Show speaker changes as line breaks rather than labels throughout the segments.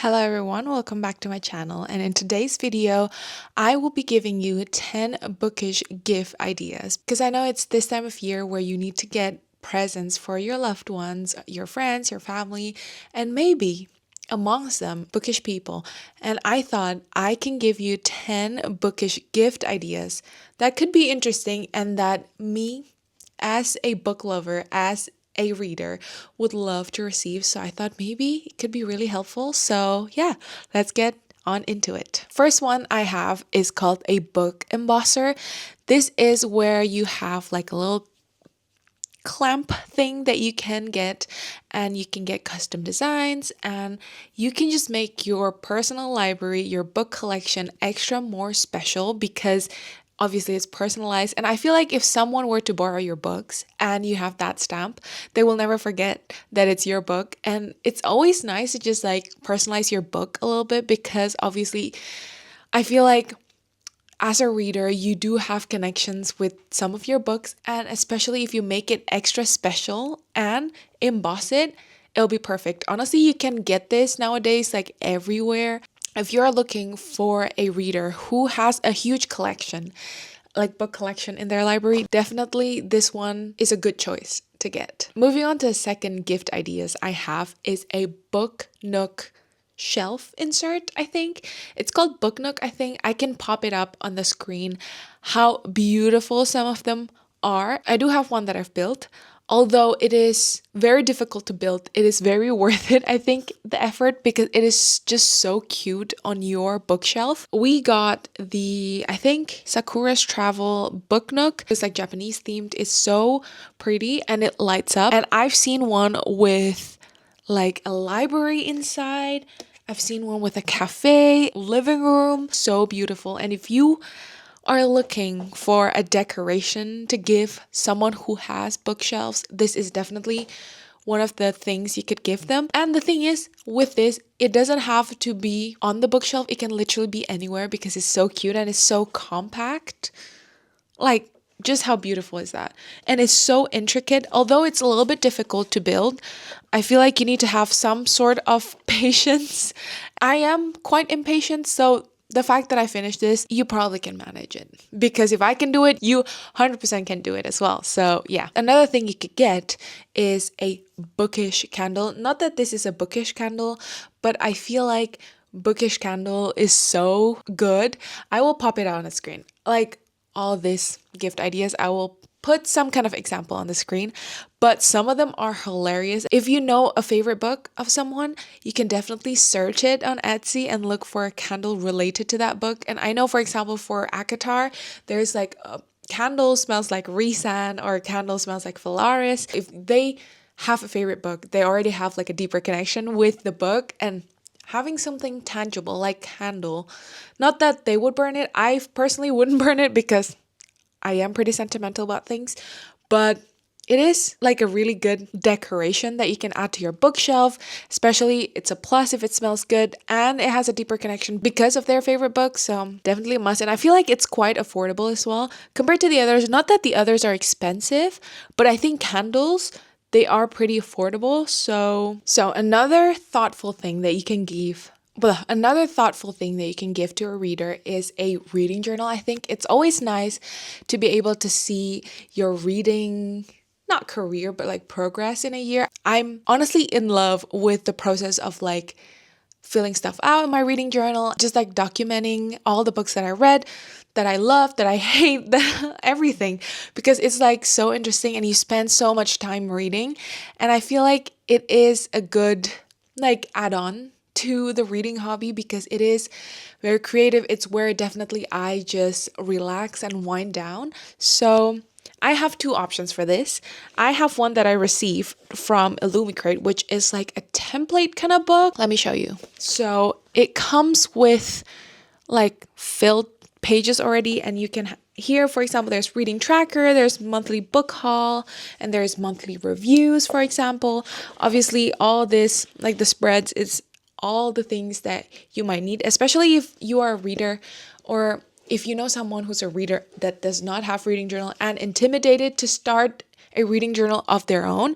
Hello everyone, welcome back to my channel, and in today's video I will be giving you 10 bookish gift ideas because I know it's this time of year where you need to get presents for your loved ones, your friends, your family, and maybe amongst them bookish people. And I thought I can give you 10 bookish gift ideas that could be interesting and that me as a book lover, as a reader, would love to receive. So I thought maybe it could be really helpful. So yeah, let's get on into it. First one I have is called a book embosser. This is where you have like a little clamp thing that you can get, and you can get custom designs, and you can just make your personal library, your book collection extra more special because obviously it's personalized. And I feel like if someone were to borrow your books and you have that stamp, they will never forget that it's your book. And it's always nice to just like personalize your book a little bit because obviously I feel like as a reader, you do have connections with some of your books, and especially if you make it extra special and emboss it, it'll be perfect. Honestly, you can get this nowadays like everywhere. If you're looking for a reader who has a huge collection, like book collection in their library, definitely this one is a good choice to get. Moving on to the second gift ideas I have is a book nook shelf insert. I think it's called book nook. I think I can pop it up on the screen how beautiful some of them are. I do have one that I've built. Although it is very difficult to build, it is very worth it, I think, the effort, because it is just so cute on your bookshelf. We got the, I think, Sakura's Travel book nook. It's like Japanese themed. It's so pretty and it lights up. And I've seen one with like a library inside. I've seen one with a cafe, living room. So beautiful. And if you are looking for a decoration to give someone who has bookshelves, this is definitely one of the things you could give them. And the thing is, with this, it doesn't have to be on the bookshelf. It can literally be anywhere because it's so cute and it's so compact. Like, just how beautiful is that? And it's so intricate. Although it's a little bit difficult to build, I feel like you need to have some sort of patience. I am quite impatient, so the fact that I finished this, you probably can manage it. Because if I can do it, you 100% can do it as well. So yeah. Another thing you could get is a bookish candle. Not that this is a bookish candle, but I feel like bookish candle is so good. I will pop it out on the screen. Like all these gift ideas, I will put some kind of example on the screen, but some of them are hilarious. If you know a favorite book of someone, you can definitely search it on Etsy and look for a candle related to that book. And I know, for example, for Akatar, there's like a candle smells like Risan or a candle smells like Phalaris. If they have a favorite book, they already have like a deeper connection with the book, and having something tangible like candle, not that they would burn it. I personally wouldn't burn it because I am pretty sentimental about things, but it is like a really good decoration that you can add to your bookshelf. Especially, it's a plus if it smells good and it has a deeper connection because of their favorite book. So definitely a must. And I feel like it's quite affordable as well compared to the others. Not that the others are expensive, but I think candles, they are pretty affordable. So another thoughtful thing that you can give to a reader is a reading journal. I think it's always nice to be able to see your reading, not career, but like progress in a year. I'm honestly in love with the process of like filling stuff out in my reading journal, just like documenting all the books that I read, that I love, that I hate, everything, because it's like so interesting and you spend so much time reading. And I feel like it is a good like add-on to the reading hobby because it is very creative. It's where definitely I just relax and wind down. So I have two options for this. I have one that I received from Illumicrate, which is like a template kind of book. Let me show you. So it comes with like filled pages already, and you can here, for example, there's reading tracker, there's monthly book haul, and there's monthly reviews, for example. Obviously, all this, like the spreads, is all the things that you might need, especially if you are a reader, or if you know someone who's a reader that does not have reading journal and intimidated to start a reading journal of their own.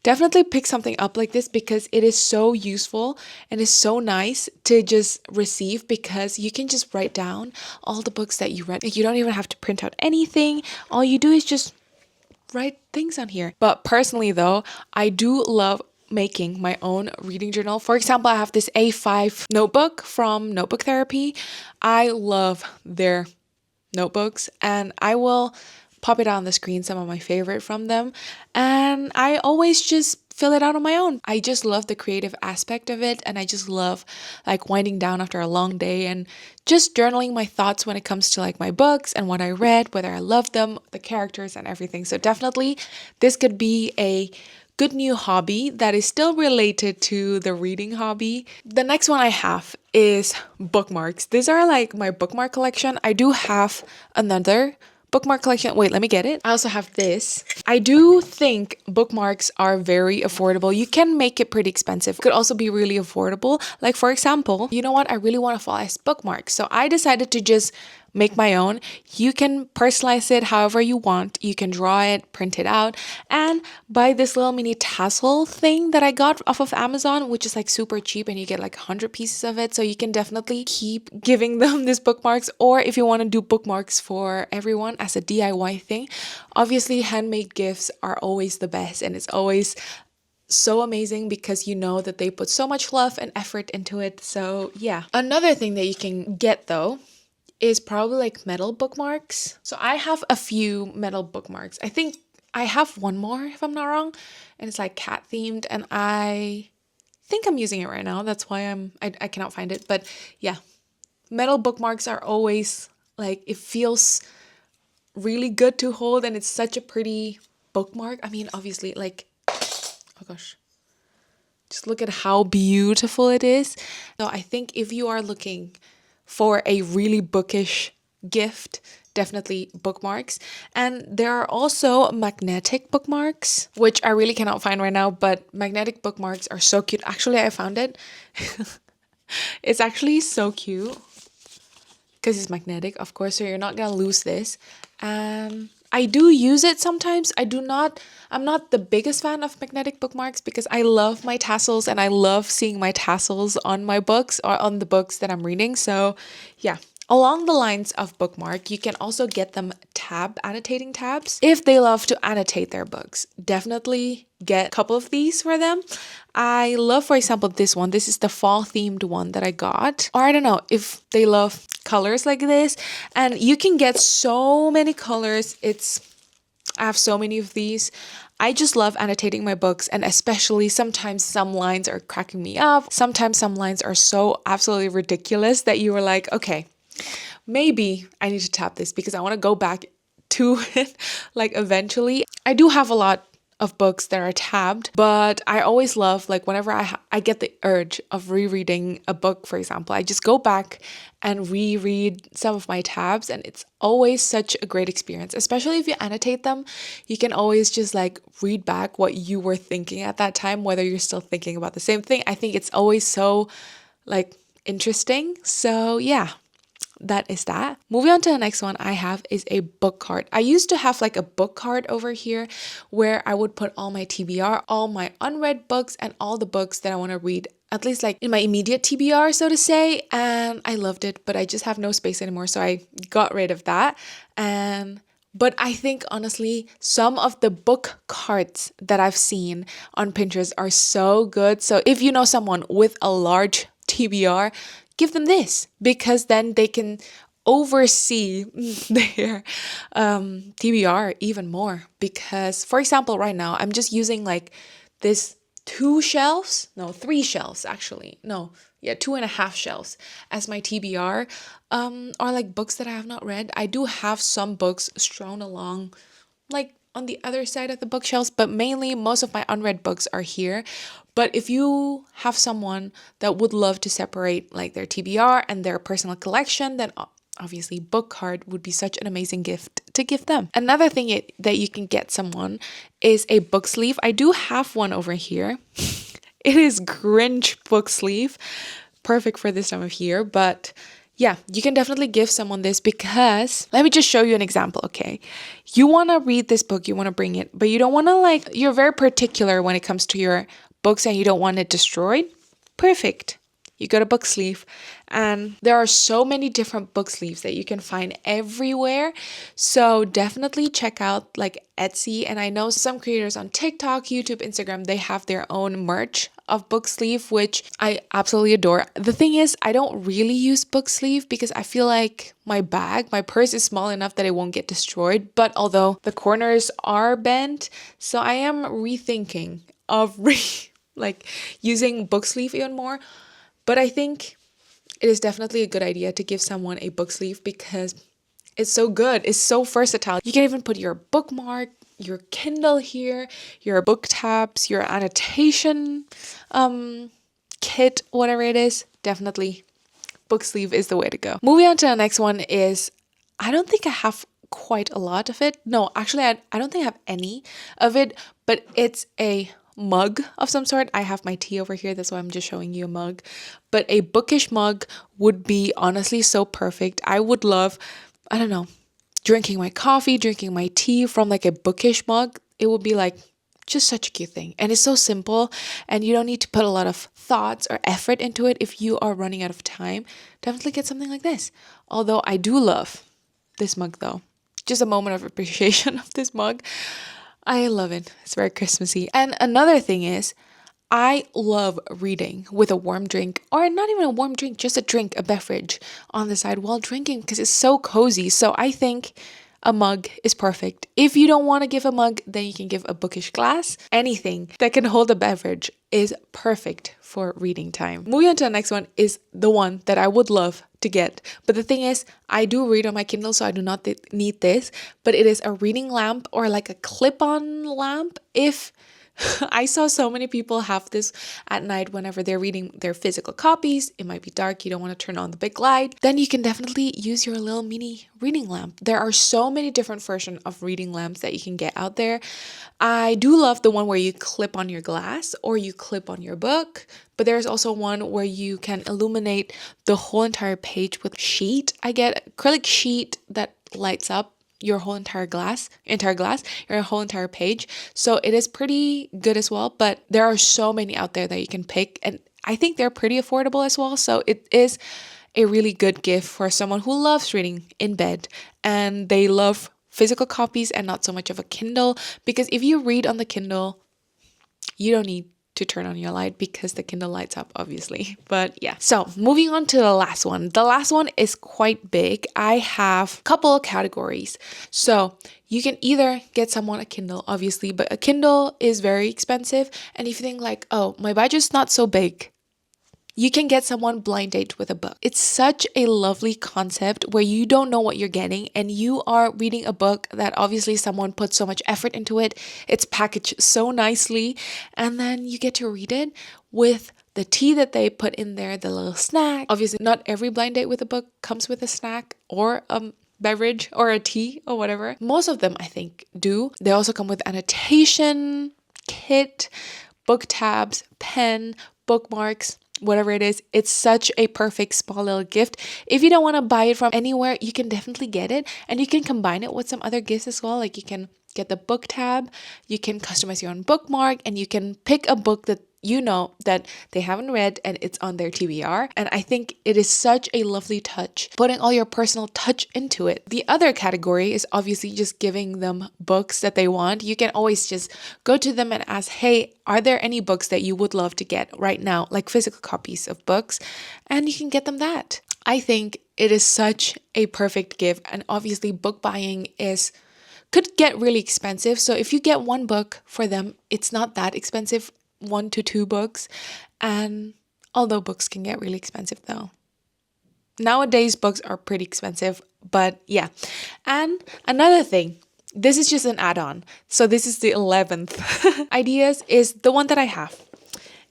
definitely pick something up like this because it is so useful and is so nice to just receive because you can just write down all the books that you read. You don't even have to print out anything. All you do is just write things on here. But personally though, I do love making my own reading journal. For example, I have this A5 notebook from Notebook Therapy. I love their notebooks and I will pop it on the screen, some of my favorite from them, and I always just fill it out on my own. I just love the creative aspect of it, and I just love like winding down after a long day and just journaling my thoughts when it comes to like my books and what I read, whether I love them, the characters and everything. So definitely this could be a good new hobby that is still related to the reading hobby. The next one I have is bookmarks. These are like my bookmark collection. I do have another bookmark collection. Wait, let me get it. I also have this. I do think bookmarks are very affordable. You can make it pretty expensive. It could also be really affordable. Like for example, you know what? I really want to follow bookmarks. So I decided to just make my own. You can personalize it however you want. You can draw it, print it out, and buy this little mini tassel thing that I got off of Amazon, which is like super cheap and you get like 100 pieces of it. So you can definitely keep giving them these bookmarks. Or if you want to do bookmarks for everyone as a DIY thing, obviously handmade gifts are always the best, and it's always so amazing because you know that they put so much love and effort into it. So yeah. Another thing that you can get though is probably like metal bookmarks. So I have a few metal bookmarks. I think I have one more if I'm not wrong, and it's like cat themed, and I think I'm using it right now. That's why I cannot find it. But yeah, metal bookmarks are always like, it feels really good to hold, and it's such a pretty bookmark. I mean, obviously, like, oh gosh, just look at how beautiful it is. So I think if you are looking for a really bookish gift, definitely bookmarks. And there are also magnetic bookmarks, which I really cannot find right now, but magnetic bookmarks are so cute. Actually, I found it. It's actually so cute because it's magnetic, of course, so you're not gonna lose this. I do use it sometimes. I'm not the biggest fan of magnetic bookmarks because I love my tassels and I love seeing my tassels on my books or on the books that I'm reading. So yeah, along the lines of bookmark, you can also get them annotating tabs if they love to annotate their books. Definitely get a couple of these for them. I love, for example, this one. This is the fall themed one that I got. Or I don't know if they love colors like this, and you can get so many colors. I have so many of these. I just love annotating my books, and especially sometimes some lines are cracking me up. Sometimes some lines are so absolutely ridiculous that you were like, okay, maybe I need to tap this because I want to go back to it like eventually. I do have a lot of books that are tabbed, but I always love, like, whenever I get the urge of rereading a book, for example, I just go back and reread some of my tabs, and it's always such a great experience. Especially if you annotate them, you can always just like read back what you were thinking at that time, whether you're still thinking about the same thing. I think it's always so like interesting. So yeah, that is that. Moving on to the next one I have is a book card. I used to have like a book card over here where I would put all my TBR, all my unread books, and all the books that I want to read, at least like in my immediate TBR, so to say. And I loved it, but I just have no space anymore, so I got rid of that. But I think honestly, some of the book cards that I've seen on Pinterest are so good. So if you know someone with a large TBR, give them this, because then they can oversee their TBR even more. Because, for example, right now I'm just using like this 3 shelves actually. No, yeah, 2.5 shelves as my TBR, or like books that I have not read. I do have some books strewn along like on the other side of the bookshelves, but mainly most of my unread books are here. But if you have someone that would love to separate like their TBR and their personal collection, then obviously book card would be such an amazing gift to give them. Another thing that you can get someone is a book sleeve. I do have one over here. It is Grinch book sleeve, perfect for this time of year, but yeah, you can definitely give someone this because let me just show you an example, okay? You want to read this book, you want to bring it, but you don't want to you're very particular when it comes to your books and you don't want it destroyed. Perfect. You go to book sleeve and there are so many different book sleeves that you can find everywhere. So definitely check out like Etsy. And I know some creators on TikTok, YouTube, Instagram, they have their own merch of book sleeve, which I absolutely adore. The thing is, I don't really use book sleeve because I feel like my purse is small enough that it won't get destroyed. But although the corners are bent, so I am rethinking of like using book sleeve even more. But I think it is definitely a good idea to give someone a book sleeve because it's so good. It's so versatile. You can even put your bookmark, your Kindle here, your book tabs, your annotation kit, whatever it is. Definitely book sleeve is the way to go. Moving on to the next one is, I don't think I have quite a lot of it. No, actually, I don't think I have any of it, but it's a mug of some sort. I have my tea over here, that's why I'm just showing you a mug. But a bookish mug would be honestly so perfect. I would love, I don't know, drinking my coffee, drinking my tea from like a bookish mug. It would be like just such a cute thing. And it's so simple and you don't need to put a lot of thoughts or effort into it if you are running out of time. Definitely get something like this. Although I do love this mug though. Just a moment of appreciation of this mug. I love it. It's very Christmassy. And another thing is, I love reading with a warm drink, or not even a warm drink, just a drink, a beverage on the side while drinking because it's so cozy. So I think a mug is perfect. If you don't want to give a mug, then you can give a bookish glass. Anything that can hold a beverage is perfect for reading time. Moving on to the next one is the one that I would love to get. But the thing is, I do read on my Kindle, so I do not need this, but it is a reading lamp or like a clip-on lamp. If I saw so many people have this at night whenever they're reading their physical copies. It might be dark, you don't want to turn on the big light. Then you can definitely use your little mini reading lamp. There are so many different versions of reading lamps that you can get out there. I do love the one where you clip on your glass or you clip on your book, but there's also one where you can illuminate the whole entire page with sheet. I get acrylic sheet that lights up your whole entire your whole entire page. So it is pretty good as well, but there are so many out there that you can pick and I think they're pretty affordable as well. So it is a really good gift for someone who loves reading in bed and they love physical copies and not so much of a Kindle, because if you read on the Kindle, you don't need to turn on your light because the Kindle lights up, obviously. But yeah, so moving on to the last one. The last one is quite big. I have a couple of categories. So you can either get someone a Kindle, obviously, but a Kindle is very expensive. And if you think like, oh, my budget's not so big, you can get someone blind date with a book. It's such a lovely concept where you don't know what you're getting and you are reading a book that obviously someone put so much effort into it. It's packaged so nicely and then you get to read it with the tea that they put in there, the little snack. Obviously, not every blind date with a book comes with a snack or a beverage or a tea or whatever. Most of them, I think, do. They also come with annotation kit, book tabs, pen, bookmarks, whatever it is. It's such a perfect small little gift. If you don't want to buy it from anywhere, you can definitely get it and you can combine it with some other gifts as well. Like you can get the book tab, you can customize your own bookmark, and you can pick a book that you know that they haven't read and it's on their TBR. And I think it is such a lovely touch, putting all your personal touch into it. The other category is obviously just giving them books that they want. You can always just go to them and ask, hey, are there any books that you would love to get right now, like physical copies of books? And you can get them that. I think it is such a perfect gift. And obviously book buying could get really expensive. So if you get one book for them, it's not that expensive, 1 to 2 books. And although books can get really expensive though. Nowadays, books are pretty expensive, but yeah. And another thing, this is just an add-on. So this is the 11th ideas is the one that I have.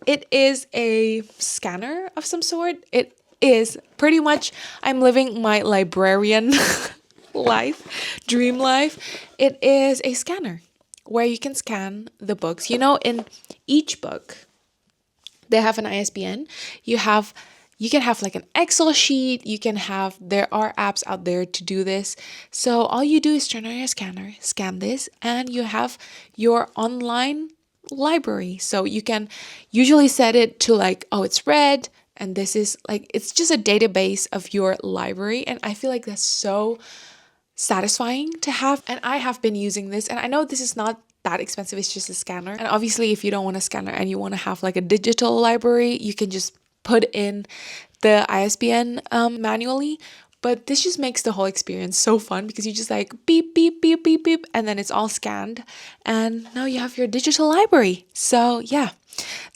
It is a scanner of some sort. It is pretty much, I'm living my librarian dream life. It is a scanner where you can scan the books. You know, in each book, they have an ISBN. You have You can have like an Excel sheet. There are apps out there to do this. So all you do is turn on your scanner, scan this, and you have your online library. So you can usually set it to like, oh, it's red. And this is like, it's just a database of your library. And I feel like that's so satisfying to have. And I have been using this, and I know this is not that expensive, it's just a scanner. And obviously if you don't want a scanner and you want to have like a digital library, you can just put in the ISBN manually. But this just makes the whole experience so fun because you just like beep, beep, beep, beep, beep, and then it's all scanned. And now you have your digital library. So yeah,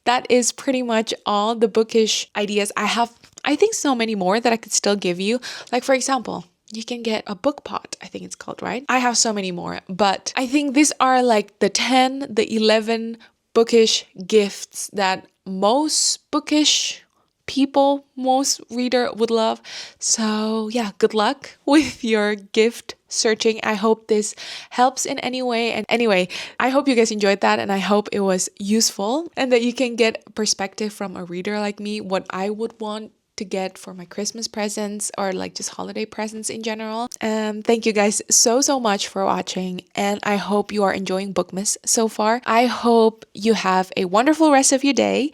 that is pretty much all the bookish ideas. I have, I think, so many more that I could still give you. Like, for example, you can get a book pot, I think it's called, right? I have so many more, but I think these are like the 10, the 11 bookish gifts that most bookish people, most reader would love. So yeah, good luck with your gift searching. I hope this helps in any way. And anyway, I hope you guys enjoyed that, and I hope it was useful and that you can get perspective from a reader like me, what I would want to get for my Christmas presents or like just holiday presents in general. Thank you guys so much for watching, and I hope you are enjoying Bookmas so far. I hope you have a wonderful rest of your day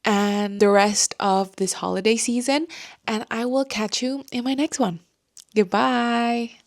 and the rest of this holiday season, and I will catch you in my next one. Goodbye.